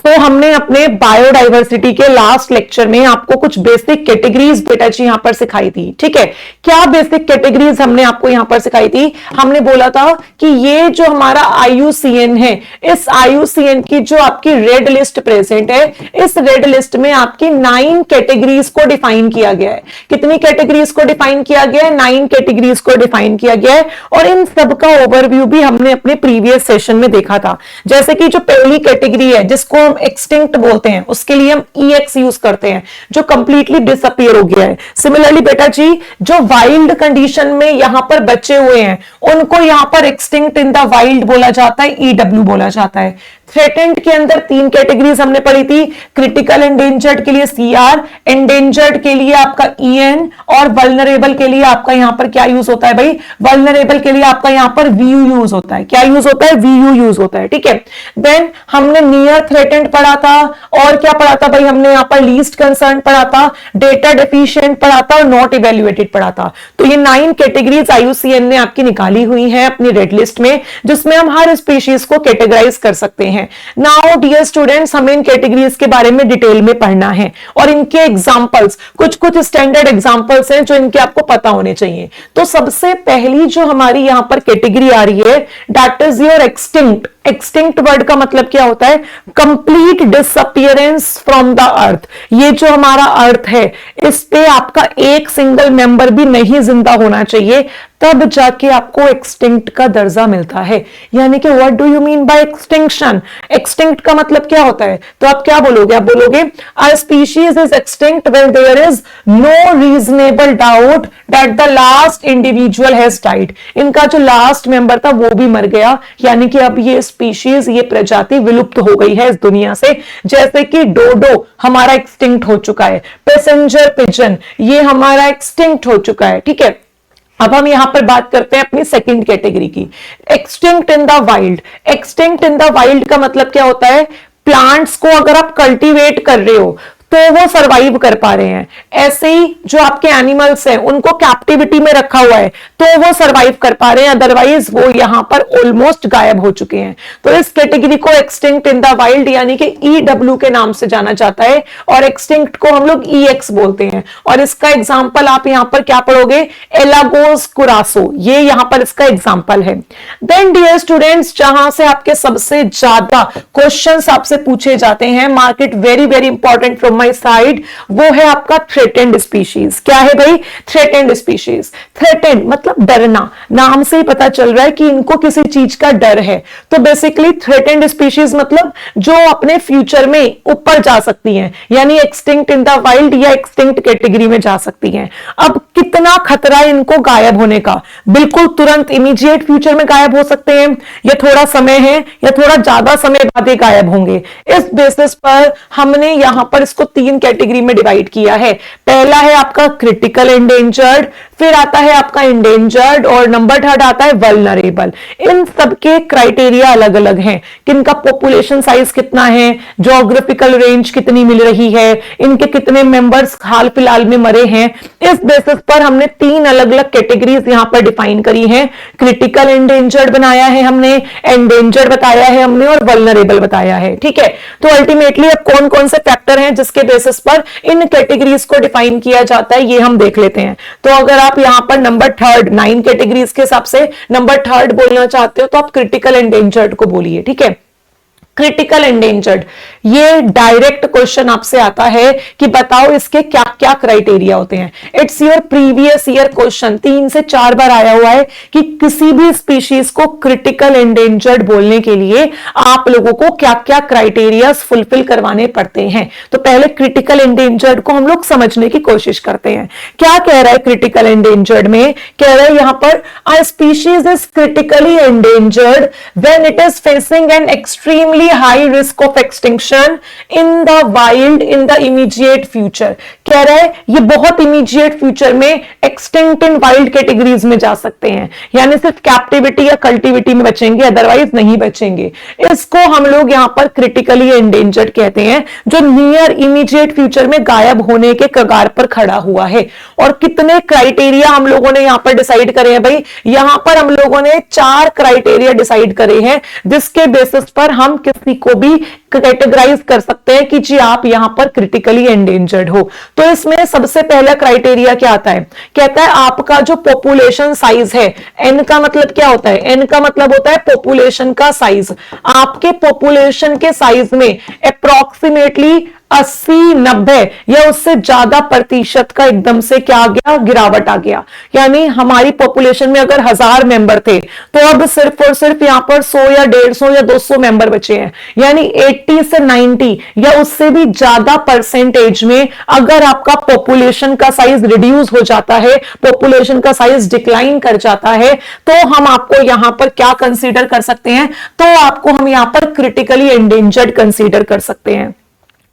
तो हमने अपने बायोडाइवर्सिटी के लास्ट लेक्चर में आपको कुछ बेसिक कैटेगरीज बेटा जी यहां पर सिखाई थी। ठीक है, क्या बेसिक कैटेगरीज हमने आपको यहां पर सिखाई थी? हमने बोला था कि ये जो हमारा IUCN है, इस IUCN की जो आपकी रेड लिस्ट प्रेजेंट है, इस रेड लिस्ट में आपकी 9 कैटेगरीज को डिफाइन किया गया है। कितनी कैटेगरीज को डिफाइन किया गया है? 9 कैटेगरीज को डिफाइन किया गया है। और इन सब का ओवरव्यू भी हमने अपने प्रीवियस सेशन में देखा था। जैसे कि जो पहली कैटेगरी है जिसको हम एक्सटिंक्ट बोलते हैं, उसके लिए हम EX यूज करते हैं, जो कंप्लीटली डिसअपीयर हो गया है। सिमिलरली बेटा जी, जो वाइल्ड कंडीशन में यहां पर बचे हुए हैं, उनको यहां पर एक्सटिंक्ट इन द वाइल्ड बोला जाता है, EW बोला जाता है। थ्रेटेंड के अंदर 3 कैटेगरीज हमने पढ़ी थी। क्रिटिकल एंडेंजर्ड के लिए CR, एंडेंजर्ड के लिए आपका EN, और वल्नरेबल के लिए आपका यहां पर क्या यूज होता है भाई? वल्नरेबल के लिए आपका यहां पर VU यूज होता है। क्या यूज होता है? VU यूज होता है। ठीक है, देन हमने नियर थ्रेटेंड पढ़ा था, और क्या पढ़ा था भाई? हमने यहां पर लीस्ट कंसर्न पढ़ा था, डेटा डेफिशिएंट पढ़ा था, और नॉट इवेल्युएटेड पढ़ा था। तो ये 9 कैटेगरीज IUCN ने आपकी निकाली हुई है अपनी रेड लिस्ट में, जिसमें हम हर स्पीशीज को कैटेगराइज कर सकते हैं। नाउ डियर स्टूडेंट्स, हमें इन कैटेगरीज के बारे में डिटेल में पढ़ना है, और इनके एग्जांपल्स, कुछ स्टैंडर्ड एग्जांपल्स हैं जो इनके आपको पता होने चाहिए। तो सबसे पहली जो हमारी यहां पर कैटेगरी आ रही है, that is your extinct. Extinct word का मतलब क्या होता है? Complete disappearance from the earth. ये जो हमारा अर्थ है, इस पे आपका एक सिंगल मेंबर भी नहीं जिंदा होना चाहिए, तब जाके आपको एक्सटिंक्ट का दर्जा मिलता है। यानी कि what do you mean by extinction? Extinct का मतलब क्या होता है? तो आप क्या बोलोगे? आप बोलोगे a species is extinct when there is no reasonable doubt that the last individual has died. इनका जो लास्ट मेंबर था वो भी मर गया, यानी कि अब ये स्पीशीज, ये प्रजाति विलुप्त हो गई है इस दुनिया से। जैसे कि डोडो हमारा एक्सटिंक्ट हो चुका है, पैसेंजर पिजन ये हमारा एक्सटिंक्ट हो चुका है। ठीक है, अब हम यहां पर बात करते हैं अपनी सेकंड कैटेगरी की, extinct in the wild. Extinct in the wild का मतलब क्या होता है? प्लांट्स को अगर आप कल्टीवेट कर रहे हो तो वो सरवाइव कर पा रहे हैं। ऐसे ही जो आपके एनिमल्स हैं, उनको कैप्टिविटी में रखा हुआ है तो वो सरवाइव कर पा रहे हैं, अदरवाइज वो यहां पर ऑलमोस्ट गायब हो चुके हैं। तो इस कैटेगरी को एक्सटिंक्ट इन द वाइल्ड यानी कि EW के नाम से जाना जाता है, और एक्सटिंक्ट को हम लोग EX बोलते हैं। और इसका एग्जाम्पल आप यहां पर क्या पढ़ोगे? एलागोस कुरासो, ये यहां पर इसका एग्जाम्पल है। देन डियर स्टूडेंट्स, जहां से आपके सबसे ज्यादा क्वेश्चंस आपसे पूछे जाते हैं, mark it very very important from my side, वो है आपका थ्रेटेंड स्पीशीज। क्या है भाई? Threatened species. थ्रेटेंड मतलब डरना, नाम से ही पता चल रहा है कि इनको किसी चीज का डर है। तो बेसिकली थ्रेटेंड स्पीशीज मतलब जो अपने फ्यूचर में ऊपर जा सकती हैं, यानी एक्सटिंक्ट इन द वाइल्ड या एक्सटिंक्ट कैटेगरी में जा सकती हैं। अब कितना खतरा है इनको गायब होने का? बिल्कुल तुरंत इमीडिएट फ्यूचर में गायब हो सकते हैं, या थोड़ा समय है, या थोड़ा ज्यादा समय बाद ये गायब होंगे। इस बेसिस पर हमने यहां पर इसको 3 कैटेगरी में डिवाइड किया है। पहला है आपका क्रिटिकल एंडेंजर्ड, फिर आता है आपका इंडेंजर्ड, और नंबर 3 आता है वल्नरेबल। इन सबके क्राइटेरिया अलग अलग हैं। किनका पॉपुलेशन साइज कितना है, ज्योग्राफिकल रेंज कितनी मिल रही है, इनके कितने मेंबर्स हाल फिलहाल में मरे हैं, इस बेसिस पर हमने 3 अलग अलग कैटेगरीज यहां पर डिफाइन करी हैं। क्रिटिकल एंडेंजर्ड बनाया है हमने, एंडेंजर्ड बताया है हमने, और वल्नरेबल बताया है। ठीक है, तो अल्टीमेटली अब कौन कौन से फैक्टर हैं जिसके बेसिस पर इन कैटेगरीज को डिफाइन किया जाता है, ये हम देख लेते हैं। तो अगर आप यहां पर नंबर 3 9 कैटेगरीज के हिसाब से नंबर 3 बोलना चाहते हो तो आप क्रिटिकल एंडेंजर्ड को बोलिए। ठीक है, क्रिटिकल एंडेंजर्ड, ये डायरेक्ट क्वेश्चन आपसे आता है कि बताओ इसके क्या क्या क्राइटेरिया होते हैं। It's your previous year question, 3 से 4 बार आया हुआ है कि किसी भी स्पीशीज को क्रिटिकल एंडेंजर्ड बोलने के लिए आप लोगों को क्या क्या क्राइटेरिया फुलफिल करवाने पड़ते हैं। तो पहले क्रिटिकल एंडेंजर्ड को हम लोग समझने की कोशिश करते हैं। क्या कह रहा है क्रिटिकल एंडेंजर्ड में? कह रहा है यहां पर अ species is critically endangered when it is facing an extremely high risk of extinction in the wild in the immediate future। कह रहा है ये बहुत immediate future में extinct in wild categories में जा सकते हैं, यानी सिर्फ कैप्टिविटी या कल्टिविटी में बचेंगे, अदरवाइज नहीं बचेंगे। इसको हम लोग यहां पर क्रिटिकली एंडेंजर्ड कहते हैं, जो नियर इमीडिएट फ्यूचर में गायब होने के कगार पर खड़ा हुआ है। और कितने क्राइटेरिया हम लोगों ने यहां पर डिसाइड करे हैं भाई? यहां पर हम लोगों ने 4 क्राइटेरिया डिसाइड करे हैं, जिसके बेसिस पर हम किसी को भी कैटेगराइज कर सकते हैं कि जी आप यहां पर क्रिटिकली एंडेंजर्ड हो। तो इसमें सबसे पहला क्राइटेरिया क्या आता है, कहता है आपका जो पॉपुलेशन साइज है, एन का मतलब क्या होता है, एन का मतलब होता है पॉपुलेशन का साइज। आपके पॉपुलेशन के साइज में अप्रोक्सीमेटली 80-90 या उससे ज्यादा प्रतिशत का एकदम से क्या आ गया, गिरावट आ गया। यानी हमारी पॉपुलेशन में अगर 1000 मेंबर थे तो अब सिर्फ और सिर्फ यहां पर 100 या 150 या 200 मेंबर बचे हैं। यानी 80 से 90 या उससे भी ज्यादा परसेंटेज में अगर आपका पॉपुलेशन का साइज रिड्यूस हो जाता है, पॉपुलेशन का साइज डिक्लाइन कर जाता है, तो हम आपको यहां पर क्या कंसीडर कर सकते हैं, तो आपको हम यहां पर क्रिटिकली एंडेंजर्ड कंसीडर कर सकते हैं।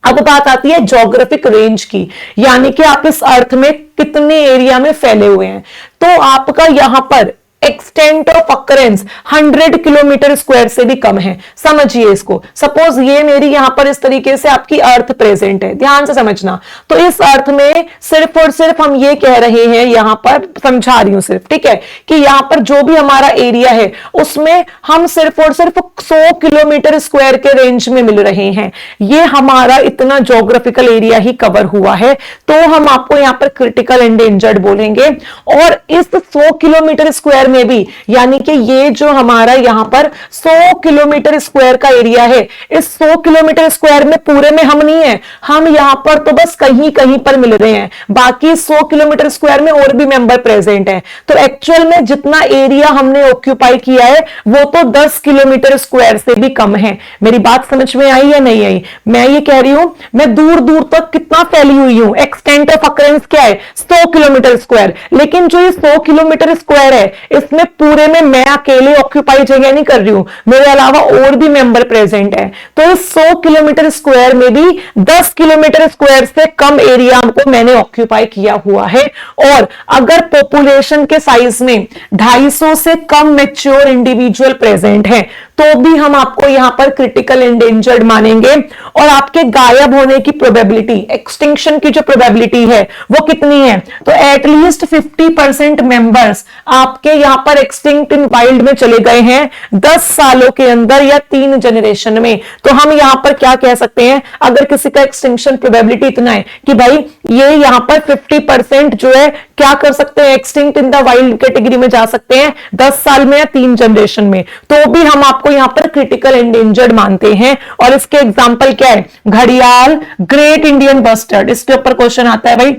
अब बात आती है ज्योग्राफिक रेंज की, यानी कि आप इस अर्थ में कितने एरिया में फैले हुए हैं। तो आपका यहां पर extent of occurrence 100 kilometre square से भी कम है। समझिए इसको, सपोज ये मेरी यहां पर इस तरीके से आपकी अर्थ प्रेजेंट है, ध्यान से समझना। तो इस अर्थ में सिर्फ और सिर्फ हम ये कह रहे हैं, यहां पर समझा रही हूं सिर्फ, ठीक है, कि यहां पर जो भी हमारा एरिया है उसमें हम सिर्फ और सिर्फ 100 किलोमीटर स्क्वायर के रेंज में मिल रहे हैं। ये हमारा इतना ज्योग्राफिकल एरिया ही कवर हुआ है, तो हम आपको यहां पर क्रिटिकल एंडेंजर्ड बोलेंगे। और इस 100 किलोमीटर स्क्वायर में भी, यानी कि ये जो हमारा यहां पर 100 किलोमीटर स्क्वायर का एरिया है, इस 100 किलोमीटर स्क्वायर में पूरे में हम नहीं है, हम यहां पर तो बस कहीं कहीं पर मिल रहे हैं। बाकी 100 किलोमीटर स्क्वायर में और भी मेंबर प्रेजेंट है। तो एक्चुअल में जितना एरिया हमने ऑक्यूपाई किया है वो तो 10 किलोमीटर स्क्वायर से भी कम है। मेरी बात समझ में आई या नहीं आई? मैं ये कह रही हूं, मैं दूर दूर तक कितना फैली हुई हूं, एक्सटेंट ऑफ अकरेंस क्या है, 100 किलोमीटर स्क्वायर। लेकिन जो ये 100 किलोमीटर स्क्वायर है इसमें पूरे में मैं अकेले ऑक्यूपाई जगह नहीं कर रही हूं, मेरे अलावा और भी मेंबर प्रेजेंट है। तो इस 100 किलोमीटर स्क्वायर में भी 10 किलोमीटर स्क्वायर से कम एरिया को मैंने ऑक्यूपाई किया हुआ है। और अगर पॉपुलेशन के साइज में 250 से कम मैच्योर इंडिविजुअल प्रेजेंट है तो भी हम आपको यहां पर क्रिटिकल एंडेंजर्ड मानेंगे। और आपके गायब होने की प्रोबेबिलिटी, एक्सटिंक्शन की जो प्रोबेबिलिटी है वो कितनी है, तो एटलीस्ट 50% मेंबर्स आपके यहां पर एक्सटिंक्ट इन वाइल्ड में चले गए हैं 10 सालों के अंदर या 3 जनरेशन में। तो हम यहां पर क्या कह सकते हैं, अगर किसी का एक्सटिंक्शन प्रोबेबिलिटी इतना है कि भाई ये यहां पर 50% जो है क्या कर सकते हैं, extinct in the wild category में जा सकते हैं 10 साल में या 3 जनरेशन में, तो भी हम आपको यहां पर क्रिटिकल एंडेंजर्ड मानते हैं। और इसके एग्जांपल क्या है, घड़ियाल, ग्रेट इंडियन बस्टर्ड, इसके ऊपर क्वेश्चन आता है भाई,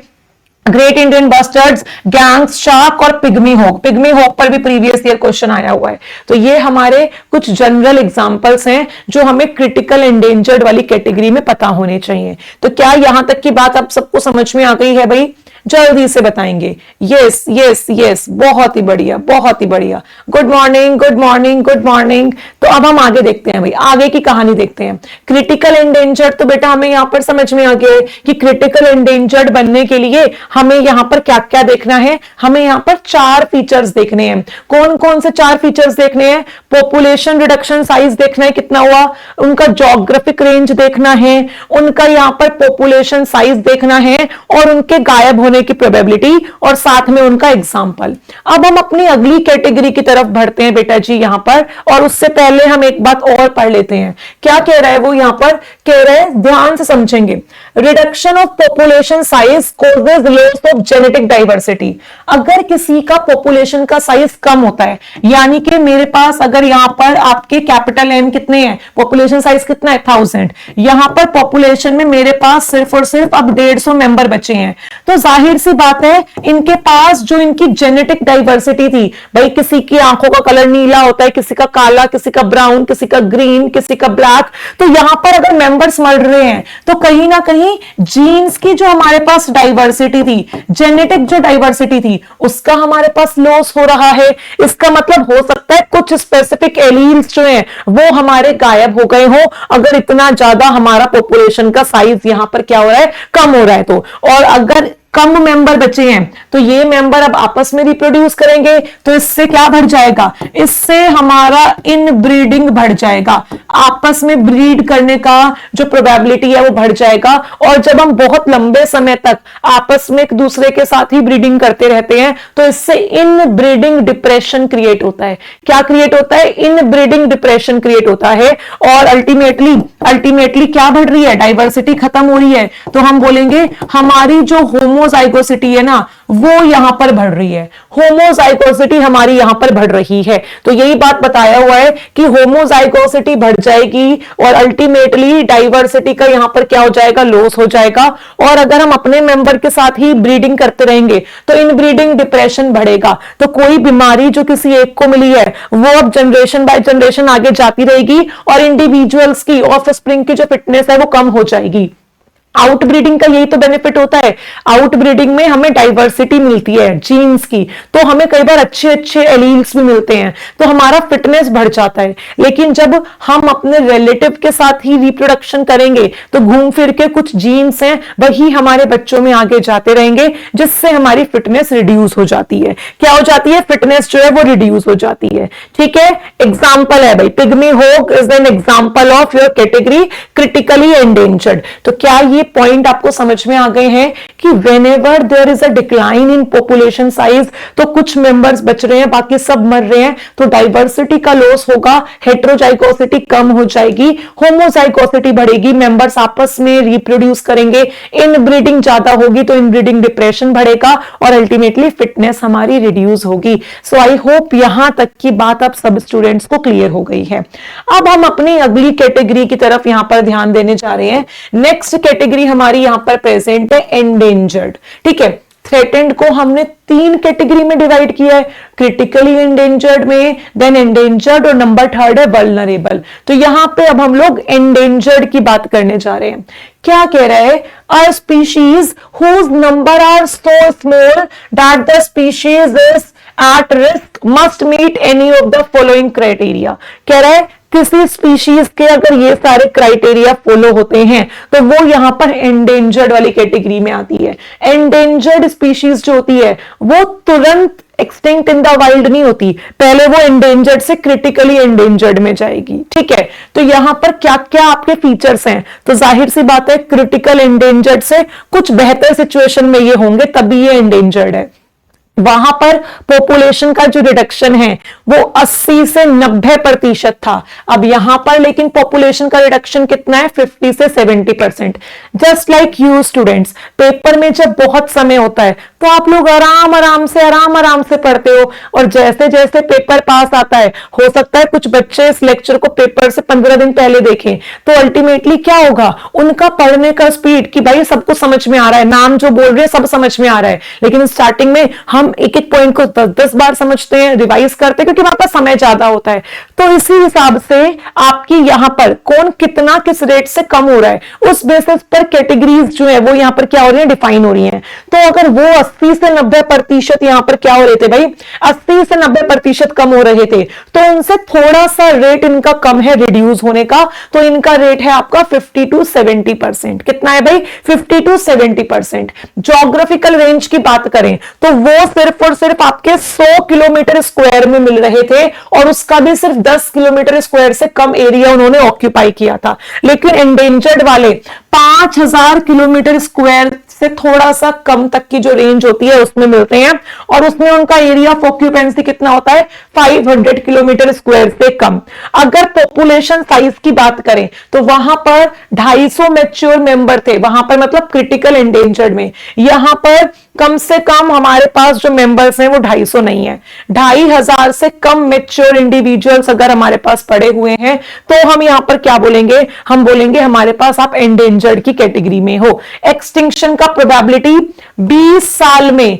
great Indian bustards, gangs shark और पिग्मी हॉक। पिग्मी हॉक पर भी प्रीवियस ईयर क्वेश्चन आया हुआ है। तो ये हमारे कुछ जनरल एग्जांपल्स हैं जो हमें क्रिटिकल एंडेंजर्ड वाली कैटेगरी में पता होने चाहिए। तो क्या यहां तक की बात आप सबको समझ में आ गई है भाई? जल्दी से बताएंगे। यस यस यस, बहुत ही बढ़िया, बहुत ही बढ़िया। Good morning, good morning, good morning. तो अब हम आगे देखते हैं भाई, आगे की कहानी देखते हैं। क्रिटिकल एंडेंजर्ड तो बेटा हमें यहां पर समझ में आ गया कि क्रिटिकल एंडेंजर्ड बनने के लिए हमें यहां पर क्या क्या देखना है, हमें यहां पर 4 फीचर्स देखने हैं। कौन कौन से 4 फीचर्स देखने हैं? पॉपुलेशन रिडक्शन साइज देखना है कितना हुआ, उनका ज्योग्राफिक रेंज देखना है, उनका यहां पर पॉपुलेशन साइज देखना है, और उनके गायब होने की प्रोबेबिलिटी, और साथ में उनका एग्जाम्पल। अब हम अपनी अगली कैटेगरी की तरफ बढ़ते हैं बेटा जी यहां पर, और उससे पहले हम एक बात और पढ़ लेते हैं। क्या कह रहा है वो यहां पर? कह रहे हैं, ध्यान से समझेंगे, reduction of population size causes loss of genetic diversity. अगर किसी का पॉपुलेशन का साइज कम होता है, यानी कि मेरे पास अगर यहां पर आपके कैपिटल एन कितने हैं, पॉपुलेशन साइज कितना है 1000, यहां पर पॉपुलेशन में मेरे पास सिर्फ और सिर्फ अब 150 मेंबर बचे हैं, तो जाहिर सी बात है इनके पास जो इनकी जेनेटिक डाइवर्सिटी थी, भाई किसी की आंखों का कलर नीला होता है, किसी का काला, किसी का ब्राउन, किसी का ग्रीन, किसी का ब्लैक, तो यहां पर अगर मेंबर्स मर रहे हैं तो कहीं ना कहीं जीन्स की जो हमारे पास डाइवर्सिटी थी, जेनेटिक जो डाइवर्सिटी थी, उसका हमारे पास लॉस हो रहा है। इसका मतलब हो सकता है कुछ स्पेसिफिक एलील्स जो हैं वो हमारे गायब हो गए हो, अगर इतना ज्यादा हमारा पॉपुलेशन का साइज यहां पर क्या हो रहा है, कम हो रहा है तो। और अगर कम मेंबर बचे हैं, तो ये मेंबर अब आपस में रिप्रोड्यूस करेंगे, तो इससे क्या बढ़ जाएगा, इससे हमारा इनब्रीडिंग बढ़ जाएगा, आपस में ब्रीड करने का जो प्रोबेबिलिटी है वो बढ़ जाएगा। और जब हम बहुत लंबे समय तक आपस में एक दूसरे के साथ ही ब्रीडिंग करते रहते हैं, तो इससे इनब्रीडिंग डिप्रेशन क्रिएट होता है। क्या क्रिएट होता है, इनब्रीडिंग डिप्रेशन क्रिएट होता है। और अल्टीमेटली क्या बढ़ रही है, डाइवर्सिटी खत्म हो रही है। तो हम बोलेंगे हमारी जो होमोजाइगोसिटी है ना, वो यहां पर बढ़ रही है, होमोजाइगोसिटी हमारी यहां पर बढ़ रही है। तो यही बात बताया हुआ है कि होमोजाइगोसिटी बढ़ जाएगी और अल्टीमेटली डाइवर्सिटी का यहां पर क्या हो जाएगा, लॉस हो जाएगा। और अगर हम अपने मेंबर के साथ ही ब्रीडिंग करते रहेंगे तो इनब्रीडिंग डिप्रेशन बढ़ेगा। तो कोई बीमारी जो किसी एक को मिली है वो अब जनरेशन बाय जनरेशन आगे जाती रहेगी और इंडिविजुअल्स की ऑफस्प्रिंग की जो फिटनेस है वो कम हो जाएगी। आउटब्रीडिंग का यही तो बेनिफिट होता है, आउटब्रीडिंग में हमें डाइवर्सिटी मिलती है जीन्स की, तो हमें कई बार अच्छे अच्छे एलील्स भी मिलते हैं, तो हमारा फिटनेस बढ़ जाता है। लेकिन जब हम अपने रिलेटिव के साथ ही रिप्रोडक्शन करेंगे तो घूम फिर के कुछ जीन्स हैं वही हमारे बच्चों में आगे जाते रहेंगे, जिससे हमारी फिटनेस रिड्यूस हो जाती है। क्या हो जाती है, फिटनेस जो है वो रिड्यूस हो जाती है। ठीक है, एग्जाम्पल है भाई, पिग्मी होग is an example of your category critically endangered. तो क्या ये पॉइंट आपको समझ में आ गए हैं कि whenever there is a decline in population size, तो कुछ मेंबर्स बच रहे हैं बाकी सब मर रहे हैं, तो डाइवर्सिटी का लॉस होगा, हेटेरोजाइगोसिटी कम हो जाएगी, होमोजाइगोसिटी बढ़ेगी, मेंबर्स आपस में रिप्रोड्यूस करेंगे, इनब्रीडिंग ज्यादा होगी तो इनब्रीडिंग डिप्रेशन बढ़ेगा और अल्टीमेटली फिटनेस हमारी रिड्यूस होगी। सो आई होप यहां तक की बात आप सब स्टूडेंट्स को क्लियर हो गई है। अब हम अपनी अगली कैटेगरी की तरफ यहां पर ध्यान देने जा रहे हैं। नेक्स्ट कैटेगरी हमारी यहां पर प्रेजेंट है एंडेंजर्ड। ठीक है, थ्रेटेंड को हमने 3 कैटेगरी में डिवाइड किया है, क्रिटिकली एंडेंजर्ड में, देन एंडेंजर्ड और नंबर 3 है वल्नरेबल। तो यहां पे अब हम लोग एंडेंजर्ड की बात करने जा रहे हैं। क्या कह रहा है, a species whose number are so small that the species is at risk must meet any of the following criteria. कह रहा है किसी स्पीशीज के अगर ये सारे क्राइटेरिया फॉलो होते हैं तो वो यहां पर एंडेंजर्ड वाली कैटेगरी में आती है। एंडेंजर्ड स्पीशीज जो होती है वो तुरंत एक्सटिंक्ट इन द वाइल्ड नहीं होती, पहले वो एंडेंजर्ड से क्रिटिकली एंडेंजर्ड में जाएगी। ठीक है, तो यहां पर क्या क्या आपके फीचर्स हैं, तो जाहिर सी बात है क्रिटिकल एंडेंजर्ड से कुछ बेहतर सिचुएशन में ये होंगे तभी ये एंडेंजर्ड है। वहां पर पॉपुलेशन का जो रिडक्शन है वो 80 से 90% था, अब यहां पर लेकिन पॉपुलेशन का रिडक्शन कितना है, 50 से 70%। Just like you students, paper में जब बहुत समय होता है तो आप लोग आराम आराम से पढ़ते हो, और जैसे जैसे पेपर पास आता है, हो सकता है कुछ बच्चे इस लेक्चर को पेपर से 15 दिन पहले देखें, तो अल्टीमेटली क्या होगा, उनका पढ़ने का स्पीड कि भाई सबको समझ में आ रहा है, मैम जो बोल रहे हैं सब समझ में आ रहा है, लेकिन स्टार्टिंग में हम एक एक पॉइंट को 10-10 बार समझते हैं, रिवाइज करते हैं, क्योंकि वहां पर समय ज्यादा होता है। तो इसी हिसाब से आपकी यहां पर कौन कितना किस रेट से कम हो रहा है, उस बेसिस पर कैटेगरीज जो है वो यहां पर क्या हो रही है, डिफाइन हो रही हैं। तो अगर वो 80 से 90% यहां पर क्या हो रहे थे भाई, 80 से 90% कम हो रहे थे, तो उनसे थोड़ा सा रेट इनका कम है रिड्यूस होने का, तो इनका रेट है आपका 50 to 70%। कितना है भाई, 50 to 70%। ज्योग्राफिकल रेंज की बात करें तो वो सिर्फ और सिर्फ आपके 100 किलोमीटर स्क्वायर में मिल रहे थे, और उसका भी सिर्फ 10 किलोमीटर स्क्वायर से कम एरिया उन्होंने ऑक्यूपाई किया था। लेकिन एंडेंजर्ड वाले 5000 किलोमीटर स्क्वायर से थोड़ा सा कम तक की जो रेंज होती है उसमें मिलते हैं, और उसमें उनका एरिया ऑफ ऑक्यूपेंसी कितना होता है, 500 किलोमीटर स्क्वायर से कम। अगर पॉपुलेशन साइज की बात करें तो वहां पर 250 मैच्योर मेंबर थे, वहां पर मतलब क्रिटिकल एंडेंजर्ड में। यहां पर कम से कम हमारे पास जो मेंबर्स हैं वो 250 नहीं है, 2500 से कम मैच्योर इंडिविजुअल्स अगर हमारे पास पड़े हुए हैं तो हम यहां पर क्या बोलेंगे, हम बोलेंगे हमारे पास आप एंडेंजर्ड की कैटेगरी में हो। एक्सटिंक्शन का प्रोबेबिलिटी 20 साल में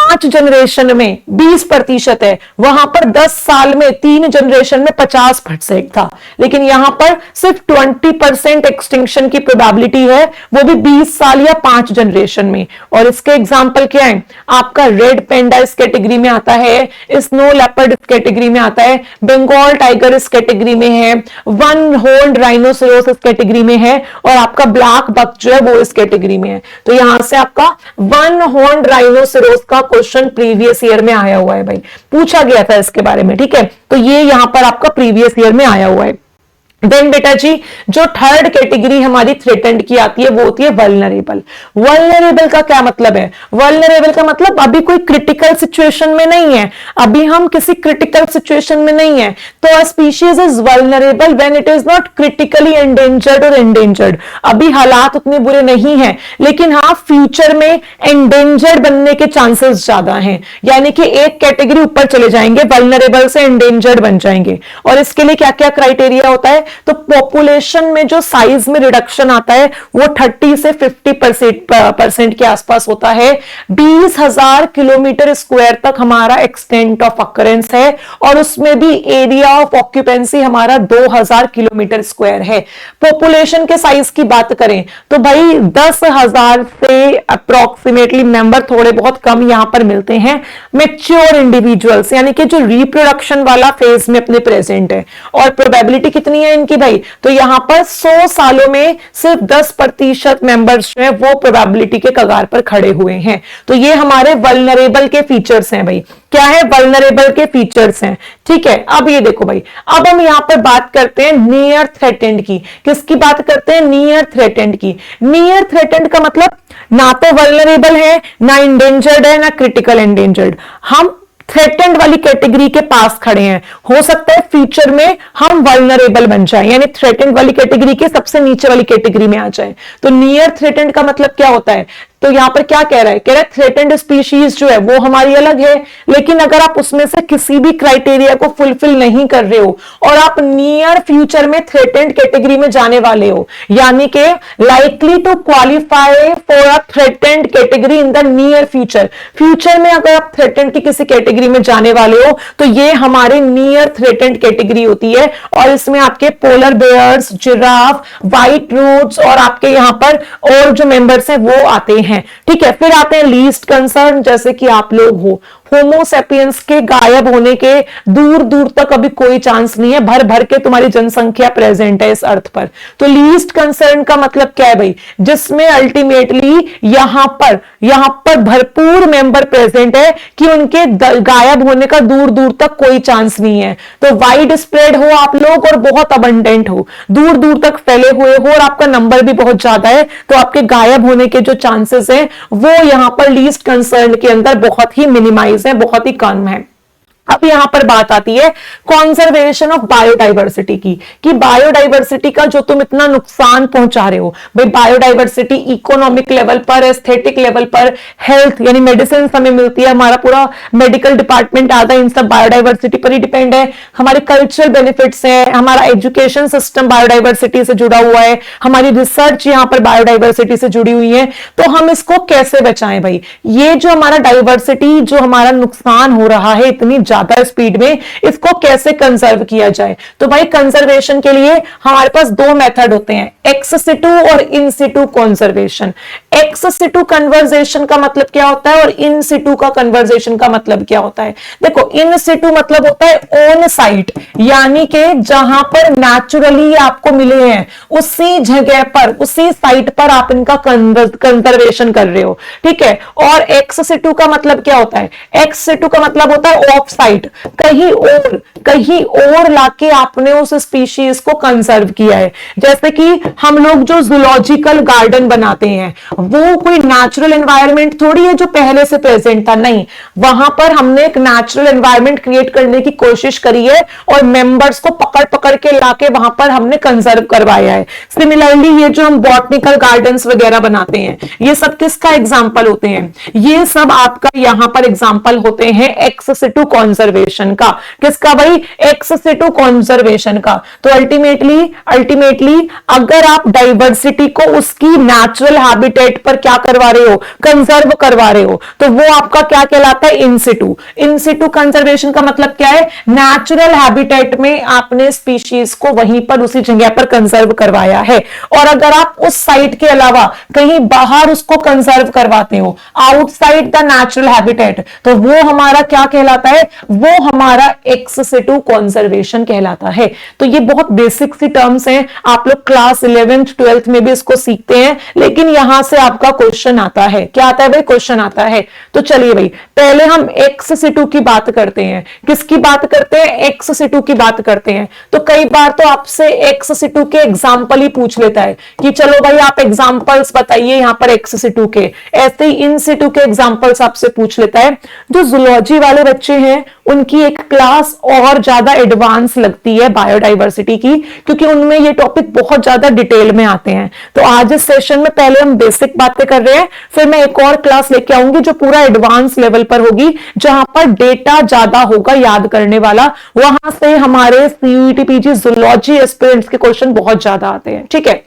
5 जनरेशन में 20% है, वहां पर 10 साल में 3 जनरेशन में 50% था, लेकिन यहां पर सिर्फ 20% एक्सटिंक्शन की प्रोबेबिलिटी है, वो भी 20 साल या 5 जनरेशन में। और इसके एग्जाम्पल क्या है, आपका रेड पेंडा इस कैटेगरी में आता है, स्नो लेपर्ड इस कैटेगरी में आता है, बंगाल टाइगर इस कैटेगरी में है, वन हॉर्न्ड राइनोसेरोस इस कैटेगरी में है, और आपका ब्लैक बक जो है वो इस कैटेगरी में है। तो यहां से आपका वन हॉर्न्ड राइनोसेरोस का क्वेश्चन प्रीवियस ईयर में आया हुआ है भाई, पूछा गया था इसके बारे में, ठीक है। तो ये यहां पर आपका प्रीवियस ईयर में आया हुआ है। देन बेटा जी, जो थर्ड कैटेगरी हमारी थ्रेटेंड की आती है वो होती है वल्नरेबल। वल्नरेबल का क्या मतलब है, वल्नरेबल का मतलब अभी कोई क्रिटिकल सिचुएशन में नहीं है, अभी हम किसी क्रिटिकल सिचुएशन में नहीं है, तो अ species is vulnerable when it is not critically endangered और एंडेंजर्ड। अभी हालात उतने बुरे नहीं है, लेकिन हाँ फ्यूचर में एंडेंजर्ड बनने के चांसेस ज्यादा हैं, यानी कि एक कैटेगरी ऊपर चले जाएंगे, वल्नरेबल से एंडेंजर्ड बन जाएंगे। और इसके लिए क्या क्या क्राइटेरिया होता है, तो पॉपुलेशन में जो साइज में रिडक्शन आता है वो 30 से 50% के आसपास होता है। 20,000 किलोमीटर स्क्वायर तक हमारा एक्सटेंट ऑफ अकरेंस है, और उसमें भी एरिया ऑफ ऑक्यूपेंसी हमारा 2,000 किलोमीटर स्क्वायर है। पॉपुलेशन के साइज की बात करें तो भाई 10,000 से अप्रोक्सीमेटली मेंबर थोड़े बहुत कम यहां पर मिलते हैं मैच्योर इंडिविजुअल्स, यानी कि जो रिप्रोडक्शन वाला फेज में अपने प्रेजेंट है। और प्रोबेबिलिटी कितनी है इनकी भाई, तो यहां पर 100 सालों में सिर्फ 10% मेंबर्स जो है वो प्रोबेबिलिटी के कगार पर खड़े हुए हैं। तो ये हमारे वल्नरेबल के फीचर्स हैं भाई। क्या है, वल्नरेबल के फीचर्स हैं, ठीक है। अब ये देखो भाई, अब हम यहां पर बात करते हैं नियर थ्रेटेंड की। किसकी बात करते हैं, नियर थ्रेटेंड की। नियर थ्रेटेंड का मतलब ना तो वल्नरेबल है, ना इंडेंजर्ड है, ना क्रिटिकल एंडेंजर्ड, हम थ्रेटेंड वाली कैटेगरी के पास खड़े हैं। हो सकता है फ्यूचर में हम वल्नरेबल बन जाए, यानी थ्रेटेंड वाली कैटेगरी के सबसे नीचे वाली कैटेगरी में आ जाए। तो नियर थ्रेटेंड का मतलब क्या होता है, तो यहां पर क्या कह रहा है, कह रहा है थ्रेटेंड स्पीशीज जो है वो हमारी अलग है, लेकिन अगर आप उसमें से किसी भी क्राइटेरिया को फुलफिल नहीं कर रहे हो और आप नियर फ्यूचर में थ्रेटेंड कैटेगरी में जाने वाले हो, यानी कि likely to qualify for a threatened category in the near future, future में अगर आप थ्रेटेंड की किसी कैटेगरी में जाने वाले हो तो ये हमारे नियर थ्रेटेंड कैटेगरी होती है। और इसमें आपके पोलर बेयर्स, जिराफ, व्हाइट रूट्स और आपके यहां पर और जो मेंबर्स हैं वो आते हैं, ठीक है। फिर आते हैं लीस्ट कंसर्न, जैसे कि आप लोग हो। होमोसेपियंस के गायब होने के दूर दूर तक अभी कोई चांस नहीं है, भर भर के तुम्हारी जनसंख्या प्रेजेंट है इस अर्थ पर। तो लीस्ट कंसर्न का मतलब क्या है भाई, जिसमें अल्टीमेटली यहां पर भरपूर मेंबर प्रेजेंट है कि उनके गायब होने का दूर दूर तक कोई चांस नहीं है। तो वाइड स्प्रेड हो आप लोग और बहुत अबंडेंट हो, दूर दूर तक फैले हुए हो और आपका नंबर भी बहुत ज्यादा है, तो आपके गायब होने के जो चांसेस हैं वो यहां पर लीस्ट कंसर्न के अंदर बहुत ही मिनिमाइज है, बहुत ही कम है। अब यहां पर बात आती है कॉन्जर्वेशन ऑफ बायोडाइवर्सिटी की, कि बायोडाइवर्सिटी का जो तुम इतना नुकसान पहुंचा रहे हो भाई, बायोडाइवर्सिटी इकोनॉमिक लेवल पर, एस्थेटिक लेवल पर, हेल्थ यानी मेडिसिन हमें मिलती है, हमारा पूरा मेडिकल डिपार्टमेंट आता है इन सब बायोडाइवर्सिटी पर ही डिपेंड है, हमारे कल्चरल बेनिफिट्स हैं, हमारा एजुकेशन सिस्टम बायोडाइवर्सिटी से जुड़ा हुआ है, हमारी रिसर्च यहां पर बायोडाइवर्सिटी से जुड़ी हुई है। तो हम इसको कैसे बचाएं भाई, ये जो हमारा डाइवर्सिटी जो हमारा नुकसान हो रहा है इतनी ज्यादा स्पीड में, इसको कैसे कंजर्व किया जाए। तो भाई कंजर्वेशन के लिए हमारे पास दो मेथड होते हैं, एक्स सिटू और in situ conservation. Ex situ conversation का मतलब क्या होता है और इन सिटू का कन्वर्जेशन का मतलब क्या होता है। देखो इन सिटू मतलब होता है ऑन साइट, यानी कि जहां पर नेचुरली आपको मिले हैं उसी जगह पर, उसी साइट पर आप इनका कंजर्वेशन कर रहे हो, ठीक है। और एक्स सिटू का मतलब क्या होता है, एक्स सिटू का मतलब होता है ऑफ साइट, कहीं और लाके आपने उस स्पीशीज को कंजर्व किया है। जैसे कि हम लोग जो जूलॉजिकल गार्डन बनाते हैं वो कोई नेचुरल एनवायरनमेंट थोड़ी है जो पहले से प्रेजेंट था, नहीं, वहां पर हमने एक नेचुरल एनवायरनमेंट क्रिएट करने की कोशिश करी है और मेंबर्स को पकड़ पकड़ के लाके वहां पर हमने कंजर्व करवाया है। सिमिलरली ये जो हम बॉटनिकल गार्डन्स वगैरह बनाते हैं ये सब किसका एग्जाम्पल होते हैं, ये सब आपका यहां पर एग्जाम्पल होते हैं एक्स सिटू कंजर्वेशन कंजर्वेशन का। किसका भाई? एक्स सिटू कंजर्वेशन का। तो अल्टीमेटली अगर आप डाइवर्सिटी को उसकी नेचुरल हैबिटेट पर क्या करवा रहे हो? कंजर्व करवा रहे हो, तो वो आपका क्या कहलाता है? इन सिटू। इन सिटू कंजर्वेशन का मतलब क्या है? नेचुरल हैबिटेट में आपने स्पीशीज को वहीं पर उसी जगह पर कंजर्व करवाया है। और अगर आप उस साइट के अलावा कहीं बाहर उसको कंजर्व करवाते हो, आउटसाइड द नेचुरल हैबिटेट, तो वो हमारा क्या कहलाता है? वो हमारा एक्स सिटू कंजर्वेशन कहलाता है। तो ये बहुत बेसिक सी टर्म्स हैं, आप लोग क्लास 11th 12th में भी इसको सीखते हैं, लेकिन यहां से आपका क्वेश्चन आता है। क्या आता है भाई? क्वेश्चन आता है। तो चलिए भाई, पहले हम एक्स सिटू की बात करते हैं। किसकी बात करते हैं? एक्स सिटू की बात करते हैं। तो कई बार तो आपसे एक्स सिटू के एग्जाम्पल ही पूछ लेता है कि चलो भाई आप एग्जाम्पल्स बताइए यहां पर एक्स सिटू के। ऐसे ही इन सिटू के एग्जाम्पल्स आपसे पूछ लेता है। जो जूलॉजी वाले बच्चे हैं उनकी एक क्लास और ज्यादा एडवांस लगती है बायोडाइवर्सिटी की, क्योंकि उनमें ये टॉपिक बहुत ज्यादा डिटेल में आते हैं। तो आज इस सेशन में पहले हम बेसिक बातें कर रहे हैं, फिर मैं एक और क्लास लेके आऊंगी जो पूरा एडवांस लेवल पर होगी, जहां पर डेटा ज्यादा होगा याद करने वाला। वहां से हमारे सीयूईटी पीजी जूलॉजी एस्पिरेंट्स के क्वेश्चन बहुत ज्यादा आते हैं। ठीक है,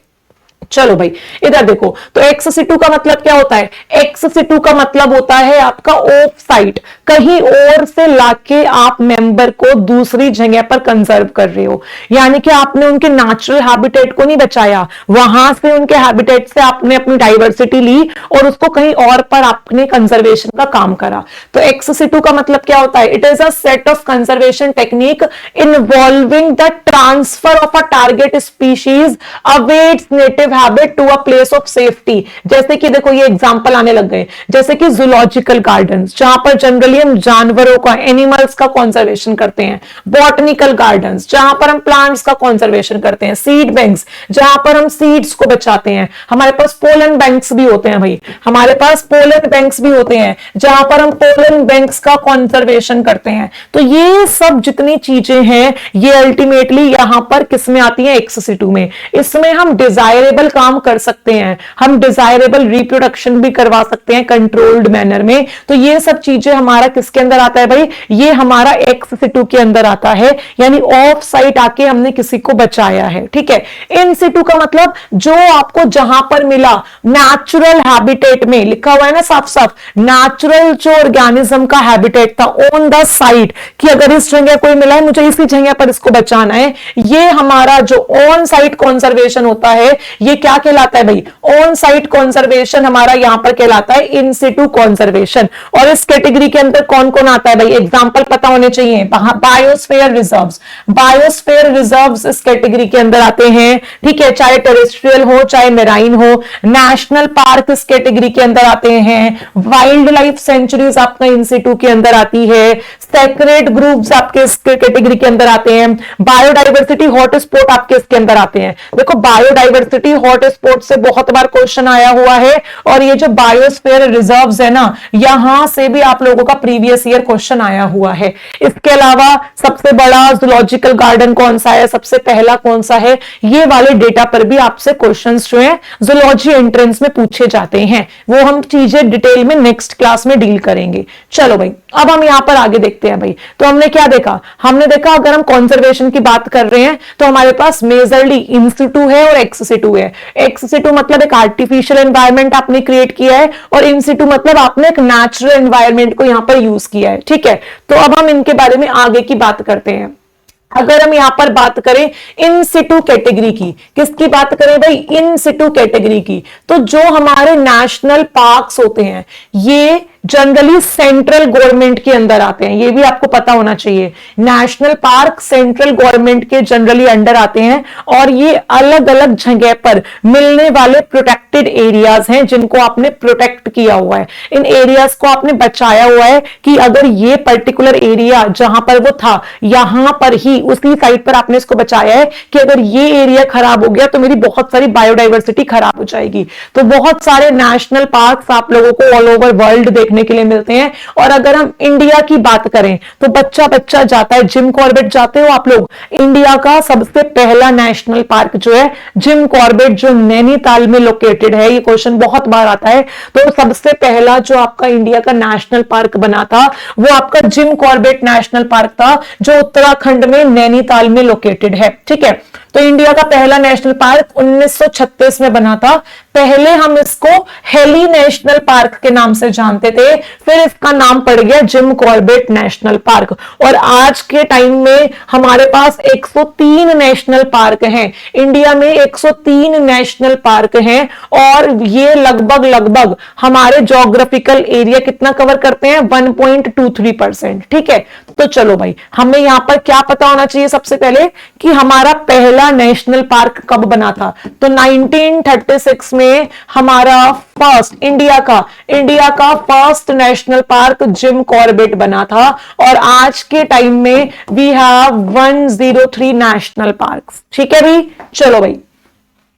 चलो भाई इधर देखो। तो एक्स सिटू का मतलब क्या होता है? एक्स सिटू का मतलब होता है आपका ऑफ साइट, कहीं और से लाके आप मेंबर को दूसरी जगह पर कंजर्व कर रहे हो। यानी कि आपने उनके नेचुरल हैबिटेट को नहीं बचाया, वहां से उनके हैबिटेट से आपने अपनी डाइवर्सिटी ली और उसको कहीं और पर आपने कंजर्वेशन का काम करा। तो एक्स सिटू का मतलब क्या होता है? It is a set of conservation technique involving the transfer of a target species away its native habit to a place of safety. जैसे कि देखो ये एग्जांपल आने लग गए, जैसे कि जूलॉजिकल गार्डन्स जहां पर जनरली हम जानवरों का, एनिमल्स का कंजर्वेशन करते हैं। बॉटनिकल गार्डन्स जहां पर हम प्लांट्स का कंजर्वेशन करते हैं। सीड बैंक्स जहां पर हम सीड्स को बचाते हैं। हमारे पास पोलन बैंक्स भी होते हैं भाई, हमारे पास पोलन बैंक्स भी होते हैं जहां पर हम पोलन बैंक्स का कंजर्वेशन करते हैं। तो ये सब जितनी चीजें हैं ये अल्टीमेटली यहां पर किसमें आती है? एक्स सिटू में। इसमें हम डिजायरेबल काम कर सकते हैं, हम डिजायरेबल रिप्रोडक्शन भी करवा सकते हैं कंट्रोल्ड मैनर में। तो ये सब चीजें हमारा किसके अंदर आता है भाई? ये हमारा एक्स सिटू के अंदर आता है, यानी ऑफ साइट आके हमने किसी को बचाया है। ठीक है। इन सिटू का मतलब जो आपको जहां पर मिला नेचुरल हैबिटेट में, लिखा हुआ है ना साफ साफ, नेचुरल जो ऑर्गेनिज्म का हैबिटेट था ऑन द साइट, कि अगर इस जगह कोई मिला है मुझे इसी जगह पर इसको बचाना है, ये हमारा जो ऑन साइट कंजर्वेशन होता है ये क्या कहलाता है भाई? ऑन साइट कंजर्वेशन हमारा यहां पर कहलाता है इन सिटू कंजर्वेशन। और इस कैटेगरी के अंदर कौन कौन आता है भाई? एग्जांपल पता होने चाहिए। बायोस्फीयर रिजर्व्स, बायोस्फीयर रिजर्व्स इस कैटेगरी के अंदर आते हैं। ठीक है, चाहे टेरेस्ट्रियल हो चाहे मेराइन हो। नेशनल पार्क इस कैटेगरी के अंदर आते हैं। वाइल्ड लाइफ सेंचुरीज आपका इन सिटू के अंदर आती है। सेक्रेड ग्रुप्स आपके इस कैटेगरी के अंदर आते हैं। बायोडाइवर्सिटी हॉटस्पॉट आपके इसके अंदर आते हैं। देखो बायोडाइवर्सिटी हॉटस्पॉट से बहुत बार क्वेश्चन आया हुआ है, और ये जो बायोस्फीयर रिजर्व्स है ना, यहां से भी आप लोगों का प्रीवियस ईयर क्वेश्चन आया हुआ है। इसके अलावा सबसे बड़ा जूलॉजिकल गार्डन कौन सा है, सबसे पहला कौन सा है, ये वाले डेटा पर भी आपसे क्वेश्चंस जो है जूलॉजी एंट्रेंस में पूछे जाते हैं। वो हम चीजें डिटेल में नेक्स्ट क्लास में डील करेंगे। चलो भाई अब हम यहां पर आगे देखते हैं भाई। तो हमने क्या देखा? हमने देखा अगर हम कंजर्वेशन की बात कर रहे हैं तो हमारे पास मेजरली इन सिटू है और एक्स सिटू है। एक्स सिटू मतलब एक आर्टिफिशियल एनवायरनमेंट आपने क्रिएट किया है, और इन सिटू मतलब आपने एक नेचुरल एनवायरनमेंट को यहां पर यूज किया है। ठीक है, तो अब हम इनके बारे में आगे की बात करते हैं। अगर हम यहां पर बात करें इन सिटू कैटेगरी की, किसकी बात करें भाई? इन सिटू कैटेगरी की। तो जो हमारे नेशनल पार्क्स होते हैं ये जनरली सेंट्रल गवर्नमेंट के अंदर आते हैं, ये भी आपको पता होना चाहिए। नेशनल पार्क सेंट्रल गवर्नमेंट के जनरली अंडर आते हैं, और ये अलग अलग जगह पर मिलने वाले प्रोटेक्टेड एरियाज हैं जिनको आपने प्रोटेक्ट किया हुआ है। इन एरियाज को आपने बचाया हुआ है कि अगर ये पर्टिकुलर एरिया जहां पर वो था, यहां पर ही उसी साइट पर आपने इसको बचाया है कि अगर ये एरिया खराब हो गया तो मेरी बहुत सारी बायोडाइवर्सिटी खराब हो जाएगी। तो बहुत सारे नेशनल पार्क आप लोगों को ऑल ओवर वर्ल्ड देखने के लिए मिलते हैं। और अगर हम इंडिया की बात करें तो बच्चा बच्चा जाता है, जिम कॉर्बेट जाते हो आप लोग? इंडिया का सबसे पहला नेशनल पार्क जो है जिम कॉर्बेट, जो नैनीताल में लोकेटेड है, ये क्वेश्चन बहुत बार आता है। तो सबसे पहला जो आपका इंडिया का नेशनल पार्क बना था वो आपका जिम कॉर्बेट नेशनल पार्क था, जो उत्तराखंड में नैनीताल में लोकेटेड है। ठीक है, तो इंडिया का पहला नेशनल पार्क 1936 में बना था। पहले हम इसको हेली नेशनल पार्क के नाम से जानते थे, फिर इसका नाम पड़ गया जिम कॉर्बेट नेशनल पार्क। और आज के टाइम में हमारे पास 103 नेशनल पार्क हैं। इंडिया में 103 नेशनल पार्क हैं और ये लगभग लगभग हमारे ज्योग्राफिकल एरिया कितना कवर करते हैं? 1.23%। ठीक है, तो चलो भाई, हमें यहां पर क्या पता होना चाहिए सबसे पहले कि हमारा पहला नेशनल पार्क कब बना था। तो 1936 में हमारा फर्स्ट इंडिया का first national park Jim Corbett बना था। और आज के टाइम में वी हैव 103 नेशनल पार्क्स। ठीक है भाई, चलो भाई,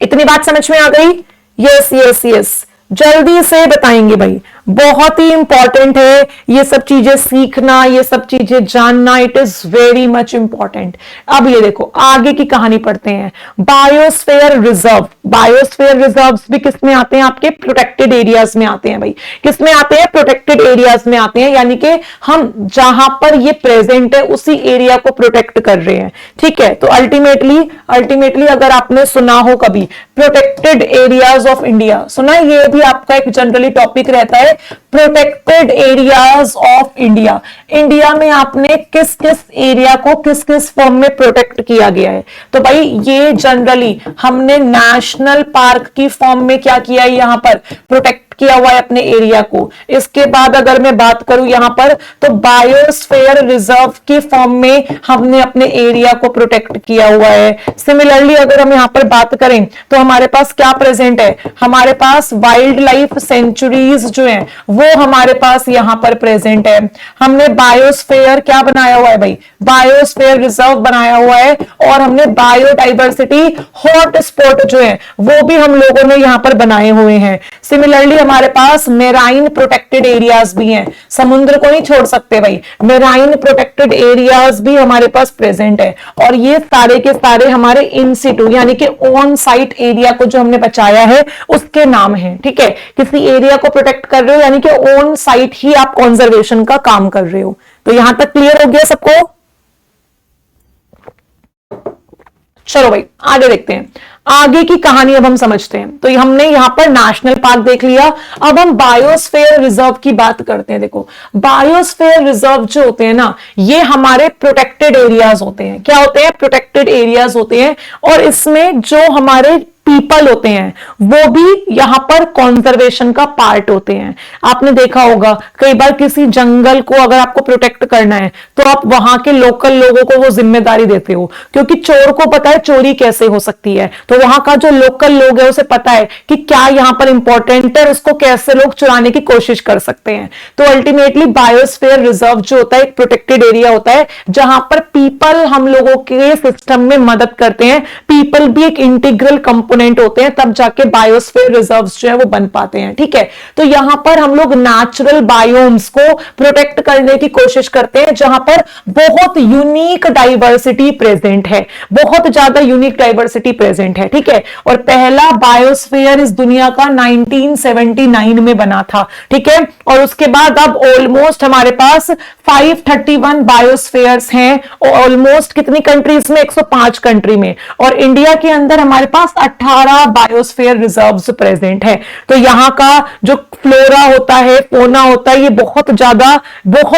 इतनी बात समझ में आ गई? यस यस यस, जल्दी से बताएंगे भाई, बहुत ही इंपॉर्टेंट है ये सब चीजें सीखना, ये सब चीजें जानना, it is very much important. अब ये देखो, आगे की कहानी पढ़ते हैं। बायोस्फीयर रिजर्व, बायोस्फीयर रिजर्व भी किस में आते हैं? आपके प्रोटेक्टेड एरियाज में आते हैं भाई। किस में आते हैं? प्रोटेक्टेड एरियाज में आते हैं, यानी कि हम जहां पर ये प्रेजेंट है उसी एरिया को प्रोटेक्ट कर रहे हैं। ठीक है, तो अल्टीमेटली अगर आपने सुना हो कभी प्रोटेक्टेड एरियाज ऑफ इंडिया, सुना, ये भी आपका एक जनरली टॉपिक रहता है, protected areas of India. India में आपने किस किस एरिया को किस किस फॉर्म में प्रोटेक्ट किया गया है? तो भाई ये जनरली हमने नेशनल पार्क की फॉर्म में क्या किया है? यहां पर प्रोटेक्ट किया हुआ है अपने एरिया को। इसके बाद अगर मैं बात करूं यहां पर, तो बायोस्फीयर रिजर्व की फॉर्म में हमने अपने एरिया को प्रोटेक्ट किया हुआ है। सिमिलरली अगर हम यहां पर बात करें तो हमारे पास क्या प्रेजेंट है? हमारे पास वाइल्ड लाइफ सेंचुरीज जो है वो हमारे पास यहां पर प्रेजेंट है। हमने बायोस्फीयर क्या बनाया हुआ है भाई? बायोस्फीयर रिजर्व बनाया हुआ है। और हमने बायोडाइवर्सिटी हॉट स्पॉट जो है वो भी हम लोगों ने यहां पर बनाए हुए हैं। सिमिलरली हमारे पास मेराइन प्रोटेक्टेड एरियाज भी हैं, समुद्र को नहीं छोड़ सकते भाई, मेराइन प्रोटेक्टेड एरियाज भी हमारे पास प्रेजेंट है। और ये सारे के सारे हमारे इन सिटू यानी कि ऑन साइट एरिया को जो हमने बचाया है उसके नाम है। ठीक है, किसी एरिया को प्रोटेक्ट कर रहे हो यानी कि ऑन साइट ही आप कंजर्वेशन का काम कर रहे हो। तो यहां तक क्लियर हो गया सबको? चलो भाई आगे देखते हैं, आगे की कहानी अब हम समझते हैं। तो हमने यहां पर नेशनल पार्क देख लिया, अब हम बायोस्फीयर रिजर्व की बात करते हैं। देखो, बायोस्फीयर रिजर्व जो होते हैं ना, ये हमारे प्रोटेक्टेड एरियाज होते हैं। क्या होते हैं? प्रोटेक्टेड एरियाज होते हैं। और इसमें जो हमारे पीपल होते हैं वो भी यहां पर कंजर्वेशन का पार्ट होते हैं। आपने देखा होगा कई बार किसी जंगल को अगर आपको प्रोटेक्ट करना है तो आप वहां के लोकल लोगों को वो जिम्मेदारी देते हो, क्योंकि चोर को पता है चोरी कैसे हो सकती है, तो वहां का जो लोकल लोग है उसे पता है कि क्या यहां पर इंपॉर्टेंट है, उसको कैसे लोग चुराने की कोशिश कर सकते हैं। तो अल्टीमेटली बायोस्फीयर रिजर्व जो होता है एक प्रोटेक्टेड एरिया होता है जहां पर पीपल हम लोगों के सिस्टम में मदद करते हैं। पीपल भी एक इंटीग्रल कंपोनेंट होते हैं, तब जाके बायोस्फीयर रिजर्व्स जो है वो बन पाते हैं। ठीक है, तो यहां पर हम लोग नेचुरल बायोम्स को प्रोटेक्ट करने की कोशिश करते हैं जहां पर बहुत यूनिक डाइवर्सिटी प्रेजेंट है, बहुत ज्यादा यूनिक डाइवर्सिटी प्रेजेंट है। ठीक है, और पहला बायोस्फीयर इस दुनिया का 1979 में बना था। ठीक है, और उसके बाद अब ऑलमोस्ट हमारे पास 531 बायोस्फीयर्स हैं, ऑलमोस्ट कितनी कंट्रीज में? 105 कंट्री में। और इंडिया के अंदर हमारे पास 18 बायोस्फीयर रिजर्व्स प्रेजेंट है। तो यहां का जो फ्लोरा होता है, फोना होता है, ये बहुत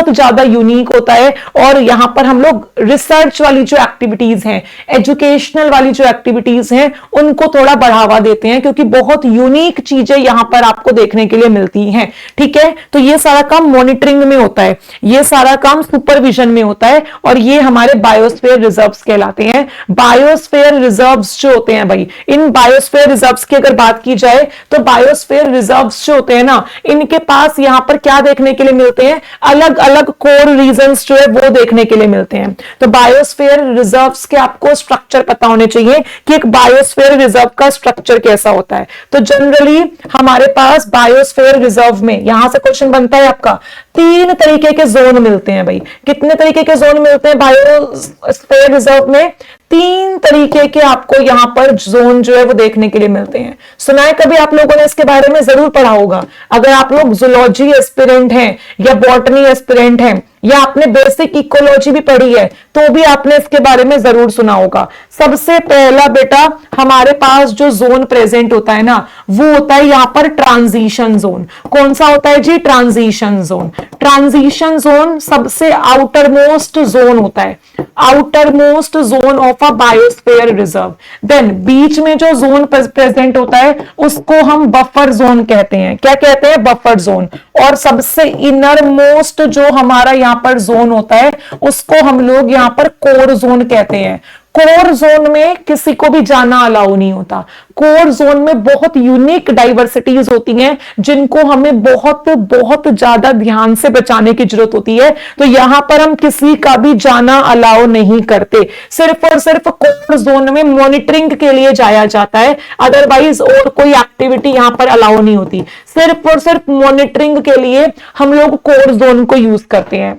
ज्यादा यूनिक होता है। और यहां पर हम लोग रिसर्च वाली जो एक्टिविटीज हैं, एजुकेशनल वाली जो एक्टिविटीज हैं, उनको थोड़ा बढ़ावा देते हैं, क्योंकि बहुत यूनिक चीजें यहां पर आपको देखने के लिए मिलती हैं। ठीक है, तो ये सारा काम मॉनिटरिंग में होता है, ये सारा काम सुपरविजन में होता है, और ये हमारे बायोस्फीयर रिजर्व्स कहलाते हैं। बायोस्फीयर रिजर्व्स जो होते हैं भाई, इन बायोस्फीयर रिजर्व्स की अगर बात की जाए तो बायोस्फीयर रिजर्व्स जो होते हैं ना, इनके पास यहां पर क्या देखने के लिए मिलते हैं, अलग अलग कोर रीजन्स जो है वो देखने के लिए मिलते हैं। तो बायोस्फीयर रिजर्व्स के आपको स्ट्रक्चर पता होने चाहिए कि एक बायोस्फीयर रिजर्व का स्ट्रक्चर कैसा होता है। तो जनरली हमारे पास बायोस्फीयर रिजर्व में यहां से क्वेश्चन बनता है आपका, 3 तरीके के जोन मिलते हैं भाई। कितने तरीके के जोन मिलते हैं बायोस्फीयर रिजर्व में? 3 तरीके के आपको यहां पर जोन जो है वो देखने के लिए मिलते हैं। सुना है कभी आप लोगों ने इसके बारे में, जरूर पढ़ा होगा। अगर आप लोग जूलॉजी एस्पिरेंट हैं या बॉटनी एस्पिरेंट हैं या आपने बेसिक इकोलॉजी भी पढ़ी है तो भी आपने इसके बारे में जरूर सुना होगा। सबसे पहला बेटा हमारे पास जो जोन प्रेजेंट होता है ना, वो होता है यहां पर ट्रांजिशन जोन। कौन सा होता है जी? Transition zone. ट्रांजिशन जोन सबसे आउटर मोस्ट जोन होता है, outer most zone of a biosphere reserve. Then बीच में जो जोन प्रेजेंट होता है उसको हम बफर जोन कहते हैं। क्या कहते हैं? Buffer zone. और सबसे इनर मोस्ट जो हमारा यहां पर जोन होता है उसको हम लोग यहां पर कोर जोन कहते हैं। कोर जोन में किसी को भी जाना अलाउ नहीं होता। कोर जोन में बहुत यूनिक डाइवर्सिटीज होती हैं जिनको हमें बहुत बहुत ज्यादा ध्यान से बचाने की जरूरत होती है। तो यहां पर हम किसी का भी जाना अलाउ नहीं करते, सिर्फ और सिर्फ कोर जोन में मॉनिटरिंग के लिए जाया जाता है। अदरवाइज और कोई एक्टिविटी यहां पर अलाउ नहीं होती, सिर्फ और सिर्फ मॉनिटरिंग के लिए हम लोग कोर जोन को यूज करते हैं।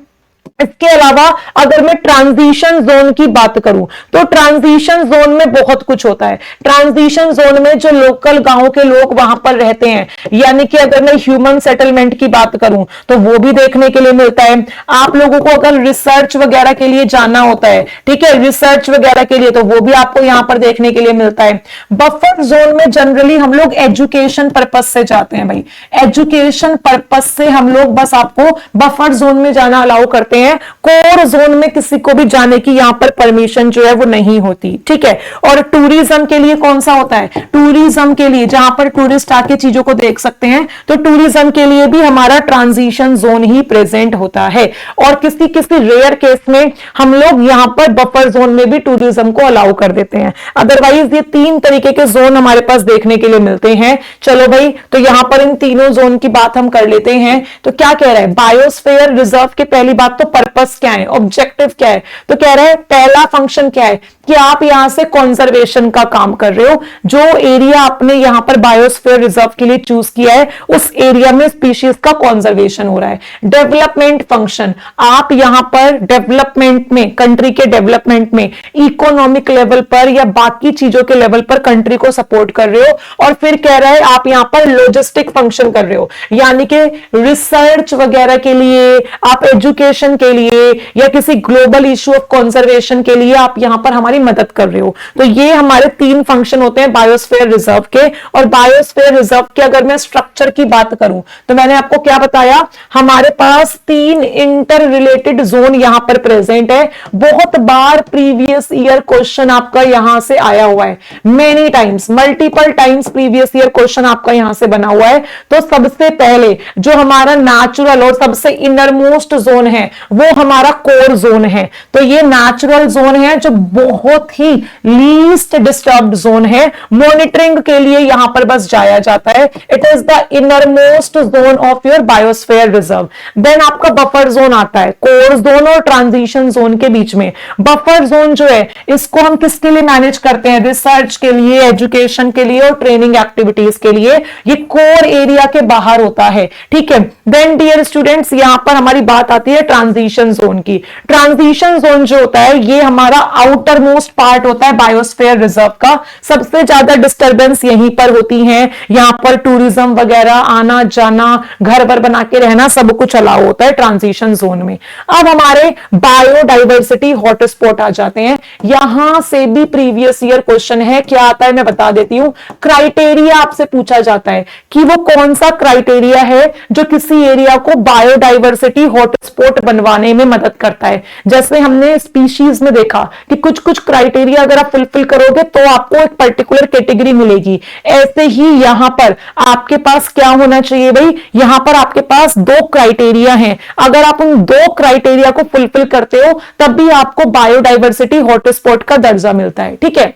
इसके अलावा अगर मैं ट्रांजिशन जोन की बात करूं तो ट्रांजिशन जोन में बहुत कुछ होता है। ट्रांजिशन जोन में जो लोकल गांव के लोग वहां पर रहते हैं, यानी कि अगर मैं ह्यूमन सेटलमेंट की बात करूं तो वो भी देखने के लिए मिलता है। आप लोगों को अगर रिसर्च वगैरह के लिए जाना होता है, ठीक है, रिसर्च वगैरह के लिए, तो वो भी आपको यहां पर देखने के लिए मिलता है। बफर जोन में जनरली हम लोग एजुकेशन पर्पज से जाते हैं भाई, एजुकेशन पर्पज से हम लोग बस आपको बफर जोन में जाना अलाउ करते हैं। कोर जोन में किसी को भी जाने की यहां पर परमिशन जो है वो नहीं होती, ठीक है। और टूरिज्म के लिए कौन सा होता है? टूरिज्म के लिए जहां पर टूरिस्ट आके चीजों को देख सकते हैं, तो टूरिज्म के लिए भी हमारा ट्रांजिशन जोन ही प्रेजेंट होता है। और किसी किसी रेयर केस में हम लोग यहां पर बफर जोन में भी टूरिज्म को अलाउ कर देते हैं। अदरवाइज ये 3 तरीके के जोन हमारे पास देखने के लिए मिलते हैं। चलो भाई, तो यहां पर इन तीनों जोन की बात हम कर लेते हैं। तो क्या कह रहा है बायोस्फीयर रिजर्व की पहली बात, तो पर्पस क्या है, ऑब्जेक्टिव क्या है? तो कह रहे हैं पहला फंक्शन क्या है कि आप यहां से कंजर्वेशन का काम कर रहे हो। जो एरिया आपने यहां पर बायोस्फीयर रिजर्व के लिए चूज किया है उस एरिया में स्पीशीज का कंजर्वेशन हो रहा है। डेवलपमेंट फंक्शन, आप यहां पर डेवलपमेंट में, कंट्री के डेवलपमेंट में, इकोनॉमिक लेवल पर या बाकी चीजों के लेवल पर कंट्री को सपोर्ट कर रहे हो। और फिर कह रहा है आप यहां पर लॉजिस्टिक फंक्शन कर रहे हो, यानी कि रिसर्च वगैरह के लिए, आप एजुकेशन के लिए या किसी ग्लोबल इशू ऑफ कंजर्वेशन के लिए आप यहां पर हमारी मदद कर रहे हो। तो ये हमारे 3 फंक्शन होते हैं बायोस्फीयर रिजर्व के। और बायोस्फीयर रिजर्व के अगर मैं स्ट्रक्चर की बात करूं तो मैंने आपको क्या बताया, हमारे पास 3 इंटर रिलेटेड जोन यहां पर प्रेजेंट है। बहुत बार प्रीवियस ईयर क्वेश्चन आपका यहां से आया हुआ है, many times, multiple times previous year question आपका यहां से बना हुआ है। तो सबसे पहले जो हमारा नेचुरल और सबसे इनर मोस्ट जोन है वो हमारा कोर जोन है। तो ये नेचुरल जोन है जो बहुत ही लीस्ट डिस्टर्ब्ड जोन है, मॉनिटरिंग के लिए यहां पर बस जाया जाता है। It is the inner most zone of your biosphere reserve. Then आपका बफर जोन आता है, कोर जोन और ट्रांजिशन जोन के बीच में। बफर जोन जो है इसको हम किसके लिए मैनेज करते हैं? रिसर्च के लिए, एजुकेशन के लिए और ट्रेनिंग एक्टिविटीज के लिए। ये कोर एरिया के बाहर होता है, ठीक है। देन डियर स्टूडेंट्स, यहां पर हमारी बात आती है ट्रांजिशन जोन की। ट्रांजिशन जोन जो होता है ये हमारा आउटर मोस्ट पार्ट होता है बायोस्फीयर रिजर्व का। सबसे ज्यादा डिस्टरबेंस यहीं पर होती है। यहां पर टूरिज्म वगैरह, आना जाना, घर भर बना के रहना, सब कुछ अलाउ होता है ट्रांजिशन जोन में। अब हमारे बायोडाइवर्सिटी हॉटस्पॉट आ जाते हैं। यहां से भी प्रीवियस ईयर क्वेश्चन है, क्या आता है मैं बता देती हूं। क्राइटेरिया आपसे पूछा जाता है कि वो कौन सा क्राइटेरिया है जो किसी एरिया को बायोडाइवर्सिटी हॉटस्पॉट बनवाने में मदद करता है। जैसे हमने स्पीशीज में देखा कि कुछ कुछ क्राइटेरिया अगर आप फुलफिल करोगे तो आपको एक पर्टिकुलर कैटेगरी मिलेगी। ऐसे ही यहां पर आपके पास क्या होना चाहिए भाई, यहां पर आपके पास 2 क्राइटेरिया हैं। अगर आप उन 2 क्राइटेरिया को फुलफिल करते हो तब भी आपको बायोडाइवर्सिटी हॉटस्पॉट का दर्जा मिलता है, ठीक है।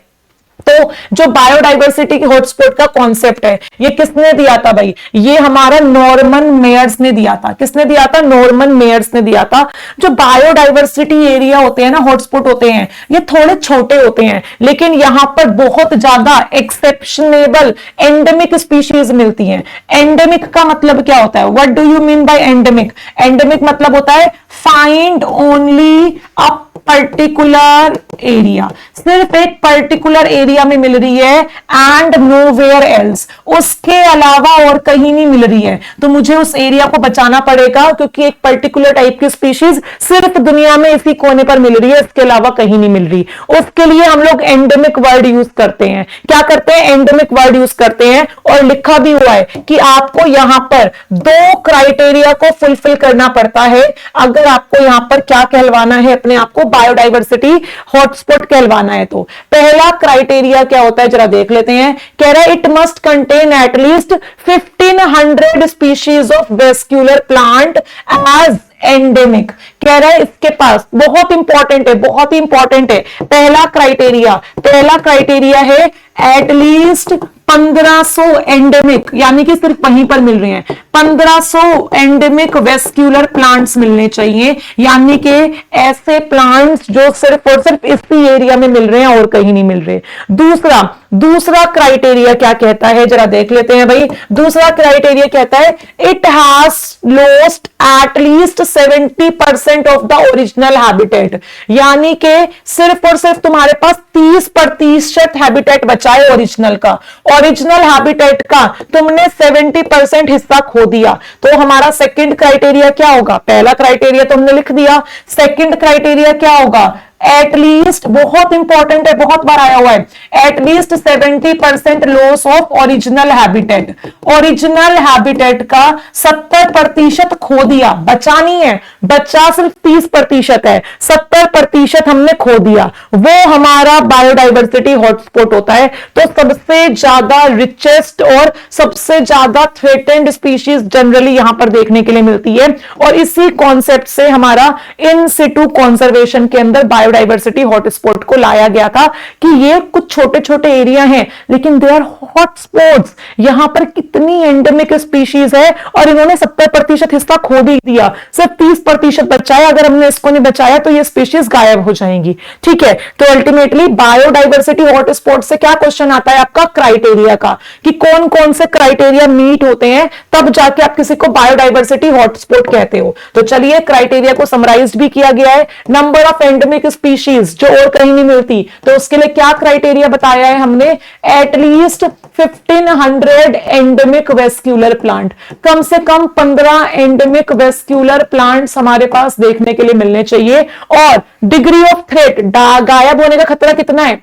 तो जो बायोडाइवर्सिटी के हॉटस्पॉट का कॉन्सेप्ट है, ये किसने दिया था भाई? ये हमारा नॉर्मन मेयर्स ने दिया था। किसने दिया था? नॉर्मन मेयर्स ने दिया था। जो बायोडाइवर्सिटी एरिया होते हैं ना, हॉटस्पॉट होते हैं, ये थोड़े छोटे होते हैं, लेकिन यहां पर बहुत ज्यादा एक्सेप्शनेबल एंडेमिक स्पीशीज मिलती हैं। एंडेमिक का मतलब क्या होता है? What do you mean by endemic? Endemic मतलब होता है find only a particular area, सिर्फ एक पर्टिकुलर एरिया में मिल रही है, एंड नोवेयर एल्स, उसके अलावा और कहीं नहीं मिल रही है। तो मुझे उस एरिया को बचाना पड़ेगा, क्योंकि एक पर्टिकुलर टाइप की स्पीशीज सिर्फ दुनिया में इसी कोने पर मिल रही है, इसके अलावा कहीं नहीं मिल रही। उसके लिए हम लोग एंडेमिक वर्ड यूज करते हैं। क्या करते हैं? एंडेमिक वर्ड यूज करते हैं। और लिखा भी हुआ है कि आपको यहां पर 2 क्राइटेरिया को फुलफिल करना पड़ता है अगर आपको यहां पर क्या कहलवाना है, अपने आप को बायोडाइवर्सिटी हॉटस्पॉट कहलवाना है। तो पहला क्राइटेरिया क्या होता है, जरा देख लेते हैं। कह रहा है it must contain at least 1500 species of vascular plant as endemic. कह रहा है इसके पास, बहुत इंपॉर्टेंट है, बहुत ही इंपॉर्टेंट है, पहला क्राइटेरिया है एटलीस्ट 1500 एंडेमिक, यानी कि सिर्फ वहीं पर मिल रहे हैं 1500 एंडेमिक वेस्क्यूलर प्लांट्स मिलने चाहिए, यानी कि ऐसे प्लांट्स जो सिर्फ और सिर्फ इसी एरिया में मिल रहे हैं और कहीं नहीं मिल रहे। दूसरा क्राइटेरिया क्या कहता है, जरा देख लेते हैं भाई। दूसरा क्राइटेरिया कहता है it has lost at least 70% of the original habitat, यानी कि सिर्फ और सिर्फ तुम्हारे पास 30% हैबिटेट बचा है ओरिजिनल का। ओरिजिनल हैबिटेट का तुमने 70% हिस्सा खो दिया। तो हमारा सेकंड क्राइटेरिया क्या होगा? पहला क्राइटेरिया तुमने लिख दिया, सेकंड क्राइटेरिया क्या होगा? एटलीस्ट, बहुत इंपॉर्टेंट है, बहुत बार आया हुआ है, at least 70% loss of original habitat. Original habitat का 70% खो दिया, बचा नहीं है, बचा सिर्फ 30% है, 70% हमने खो दिया, वो हमारा बायोडाइवर्सिटी हॉटस्पॉट होता है। तो सबसे ज्यादा रिचेस्ट और सबसे ज्यादा थ्रेटेंड स्पीशीज जनरली यहां पर देखने के लिए मिलती है। और इसी कॉन्सेप्ट से हमारा इन सिटू कंजर्वेशन के अंदर बायोडाइवर्सिटी हॉटस्पॉट को लाया गया था कि ये कुछ छोटे छोटे एरिया हैं, लेकिन दे आर हॉटस्पॉट्स। यहां पर कितनी एंडेमिक स्पीशीज है और इन्होंने 70% हिस्सा खो भी दिया, सिर्फ 30% बचा है। अगर हमने इसको नहीं बचाया तो ये स्पीशीज गायब हो जाएंगी। ठीक है, तो अल्टीमेटली बायोडाइवर्सिटी हॉटस्पॉट से क्या क्वेश्चन आता है आपका? क्राइटेरिया का, कि कौन कौन से क्राइटेरिया मीट होते हैं, तब जाके आप किसी को बायोडाइवर्सिटी हॉटस्पॉट कहते हो। तो चलिए, क्राइटेरिया को समराइज भी किया गया है। नंबर ऑफ एंडेमिक स्पीशीज जो और कहीं नहीं मिलती, तो उसके लिए क्या क्राइटेरिया बताया है हमने? एटलीस्ट 1500 एंडेमिक वेस्क्यूलर प्लांट, कम से कम 15 एंडेमिक वेस्क्यूलर प्लांट्स हमारे पास देखने के लिए मिलने चाहिए। और डिग्री ऑफ थ्रेट, गायब होने का खतरा कितना है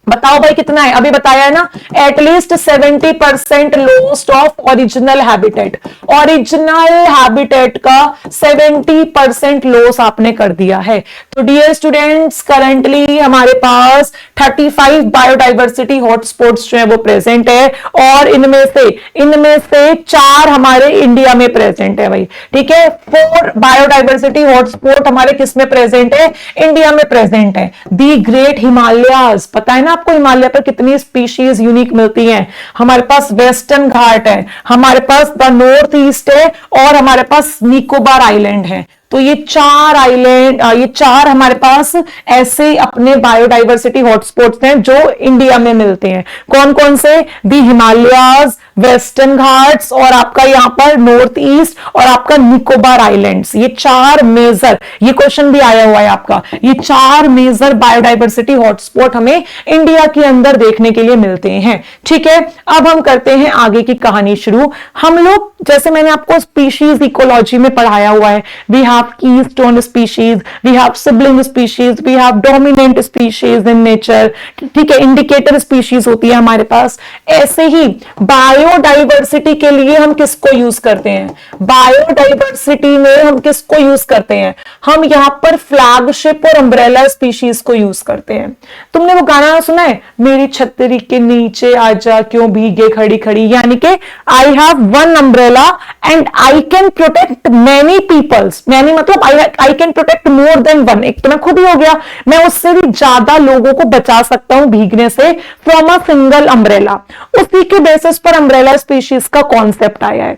बताओ भाई, कितना है? अभी बताया है ना, at least 70% lost of original habitat. Original habitat का 70% लॉस आपने कर दिया है। तो डियर स्टूडेंट्स, करंटली हमारे पास 35 बायोडाइवर्सिटी हॉटस्पॉट्स जो है वो प्रेजेंट है, और इनमें से 4 हमारे इंडिया में प्रेजेंट है भाई। ठीक है, 4 बायोडाइवर्सिटी हॉटस्पॉट हमारे किस में प्रेजेंट है? इंडिया में प्रेजेंट है। दी ग्रेट हिमालयाज, पता है ना आपको हिमालय पर कितनी स्पीशीज यूनिक मिलती हैं? हमारे पास वेस्टर्न घाट है, हमारे पास द नॉर्थ ईस्ट है, और हमारे पास निकोबार आइलैंड है। तो ये 4 आइलैंड, ये 4 हमारे पास ऐसे अपने बायोडाइवर्सिटी हॉटस्पॉट्स हैं जो इंडिया में मिलते हैं। कौन कौन से? दी हिमालयाज, वेस्टर्न घाट्स, और आपका यहां पर नॉर्थ ईस्ट, और आपका निकोबार आइलैंड्स। ये 4 मेजर, ये क्वेश्चन भी आया हुआ है आपका, ये 4 मेजर बायोडाइवर्सिटी हॉटस्पॉट हमें इंडिया के अंदर देखने के लिए मिलते हैं। ठीक है, अब हम करते हैं आगे की कहानी शुरू। हम लोग, जैसे मैंने आपको स्पीशीज इकोलॉजी में पढ़ाया हुआ है, we have keystone species, we have sibling species, we have dominant species in nature. ठीक है, इंडिकेटर स्पीशीज होती है हमारे पास। ऐसे ही बायोडाइवर्सिटी के लिए हम किसको यूज करते हैं? बायोडाइवर्सिटी में हम किसको यूज करते हैं? हम यहां पर फ्लैगशिप और अम्ब्रेला स्पीशीज को यूज करते हैं। तुमने वो गाना सुना है, मेरी छतरी के नीचे आजा क्यों भीगे खड़ी खड़ी, यानी कि I have one umbrella and I can protect many peoples यानी मतलब I can protect more than one, एक तो मैं खुद ही हो गया, मैं उससे भी ज्यादा लोगों को बचा सकता हूं भीगने से फ्रॉम अ सिंगल अम्ब्रेला। उसी के बेसिस पर अम्ब्रेला स्पीशीज का कॉन्सेप्ट आया है।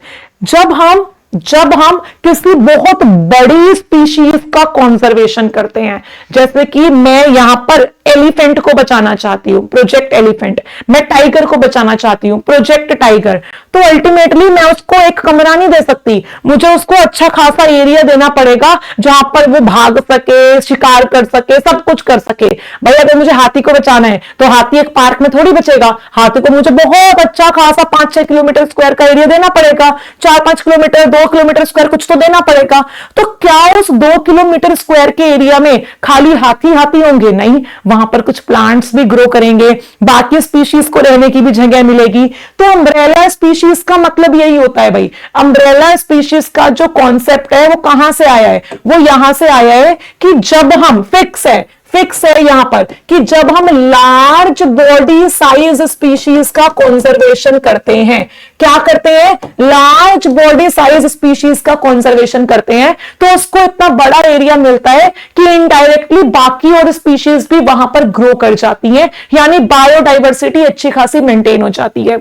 जब हम किसी बहुत बड़ी स्पीशीज का कंजर्वेशन करते हैं, जैसे कि मैं यहां पर एलिफेंट को बचाना चाहती हूं, प्रोजेक्ट एलिफेंट, मैं टाइगर को बचाना चाहती हूं, प्रोजेक्ट टाइगर, तो अल्टीमेटली मैं उसको एक कमरा नहीं दे सकती, मुझे उसको अच्छा खासा एरिया देना पड़ेगा जहां पर वो भाग सके, शिकार कर सके, सब कुछ कर सके। भाई अगर मुझे हाथी को बचाना है तो हाथी एक पार्क में थोड़ी बचेगा, हाथी को मुझे बहुत अच्छा खासा 5-6 किलोमीटर स्क्वायर का एरिया देना पड़ेगा, 4-5 किलोमीटर 2 किलोमीटर स्क्वायर कुछ तो देना पड़ेगा। तो क्या उस 2 किलोमीटर स्क्वायर के एरिया में खाली हाथी होंगे? नहीं, वहां पर कुछ प्लांट्स भी ग्रो करेंगे, बाकी स्पीशीज को रहने की भी जगह मिलेगी। तो अम्ब्रेला स्पीशीज का मतलब यही होता है भाई। अम्ब्रेला स्पीशीज का जो कॉन्सेप्ट है वो कहां से आया है? वो यहां से आया है कि जब हम फिक्स है यहां पर कि जब हम लार्ज बॉडी साइज स्पीशीज का कंजर्वेशन करते हैं, क्या करते हैं? लार्ज बॉडी साइज स्पीशीज का कंजर्वेशन करते हैं, तो उसको इतना बड़ा एरिया मिलता है कि इनडायरेक्टली बाकी और स्पीशीज भी वहां पर ग्रो कर जाती हैं, यानी बायोडाइवर्सिटी अच्छी खासी मेंटेन हो जाती है।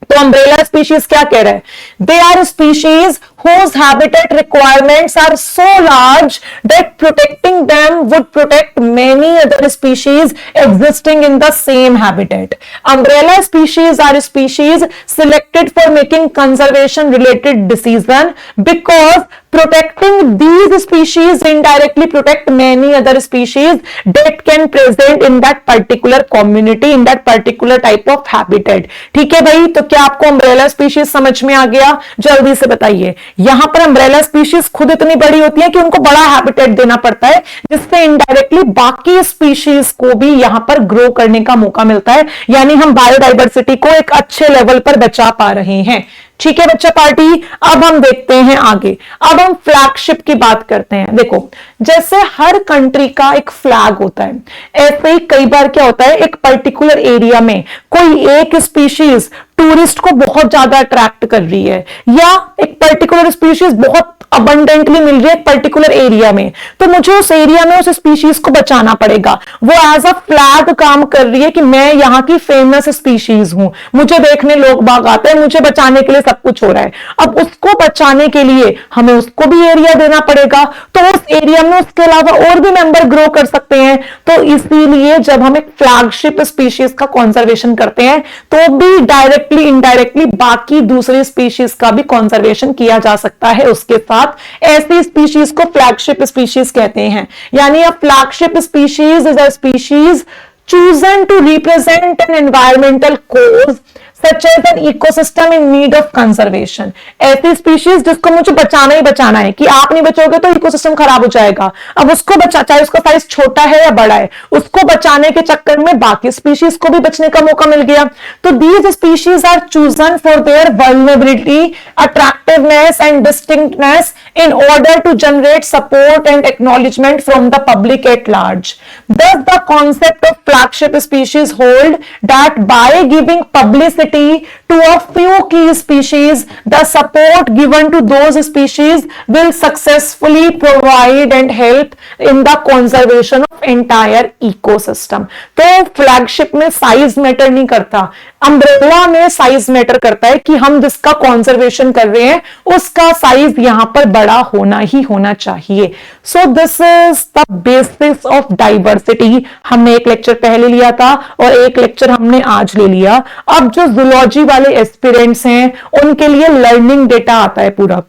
तो अम्ब्रेला स्पीशीज क्या कह रहा है? They are species whose habitat requirements are so large that protecting them would protect many other species existing in the same habitat. Umbrella species are species selected for making conservation related decision because protecting these species indirectly protect many other species that can present in that particular community, in that particular type of habitat. ठीक है भाई, तो क्या आपको umbrella species समझ में आ गया? जल्दी से बताइए। यहां पर अम्ब्रेला स्पीशीज खुद इतनी बड़ी होती है कि उनको बड़ा हैबिटेट देना पड़ता है, जिससे इनडायरेक्टली बाकी स्पीशीज को भी यहां पर ग्रो करने का मौका मिलता है, यानी हम बायोडाइवर्सिटी को एक अच्छे लेवल पर बचा पा रहे हैं। ठीक है बच्चा पार्टी, अब हम देखते हैं आगे। अब हम फ्लैगशिप की बात करते हैं। देखो, जैसे हर कंट्री का एक फ्लैग होता है, ऐसे ही कई बार क्या होता है, एक पर्टिकुलर एरिया में कोई एक स्पीशीज टूरिस्ट को बहुत ज्यादा अट्रैक्ट कर रही है, या एक पर्टिकुलर स्पीशीज बहुत अबंडेंटली मिल रही है एक पर्टिकुलर एरिया में, तो मुझे उस एरिया में उस स्पीशीज को बचाना पड़ेगा। वो एज अ फ्लैग काम कर रही है कि मैं यहाँ की फेमस स्पीशीज हूं, मुझे देखने लोग बाग आते हैं, मुझे बचाने के लिए सब कुछ हो रहा है। अब उसको बचाने के लिए हमें उसको भी एरिया देना पड़ेगा, तो उस एरिया में उसके अलावा और भी मेंबर ग्रो कर सकते हैं। तो इसीलिए जब हम एक फ्लैगशिप स्पीशीज का कंजर्वेशन करते हैं, तो भी डायरेक्टली इनडायरेक्टली बाकी दूसरी स्पीशीज का भी कंजर्वेशन किया जा सकता है उसके साथ। ऐसी स्पीशीज को फ्लैगशिप स्पीशीज कहते हैं। यानी a flagship species is a species chosen to represent an environmental cause such as an ecosystem in need of conservation. ऐसी स्पीशीज जिसको मुझे बचाना ही बचाना है, कि आप नहीं बचोगे तो इकोसिस्टम खराब हो जाएगा। अब उसको बचा, चाहे उसका साइज छोटा है या बड़ा है, उसको बचाने के चक्कर में बाकी स्पीशीज को भी बचने का मौका मिल गया। तो these species are chosen for their vulnerability, attractiveness and distinctness in order to generate support and acknowledgement from the public at large. Thus the concept of flagship species hold that by giving publicity to a few key species, the support given to those species will successfully provide and help in the conservation of entire ecosystem. तो flagship में size matter नहीं करता, umbrella में size matter करता है कि हम जिसका कंजर्वेशन कर रहे हैं उसका साइज यहां पर बड़ा होना ही होना चाहिए। So this is the basis of diversity. हमने एक लेक्चर पहले लिया था और एक लेक्चर हमने आज ले लिया। अब जो जूलॉजी वाले एस्पिरेंट्स हैं उनके लिए लर्निंग डेटा आता है पूरा,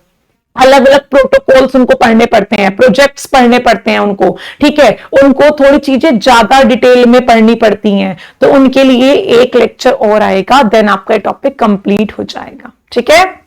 अलग अलग प्रोटोकॉल्स उनको पढ़ने पड़ते हैं, प्रोजेक्ट्स पढ़ने पड़ते हैं उनको, ठीक है, उनको थोड़ी चीजें ज्यादा डिटेल में पढ़नी पड़ती हैं, तो उनके लिए एक लेक्चर और आएगा, देन आपका टॉपिक कंप्लीट हो जाएगा। ठीक है।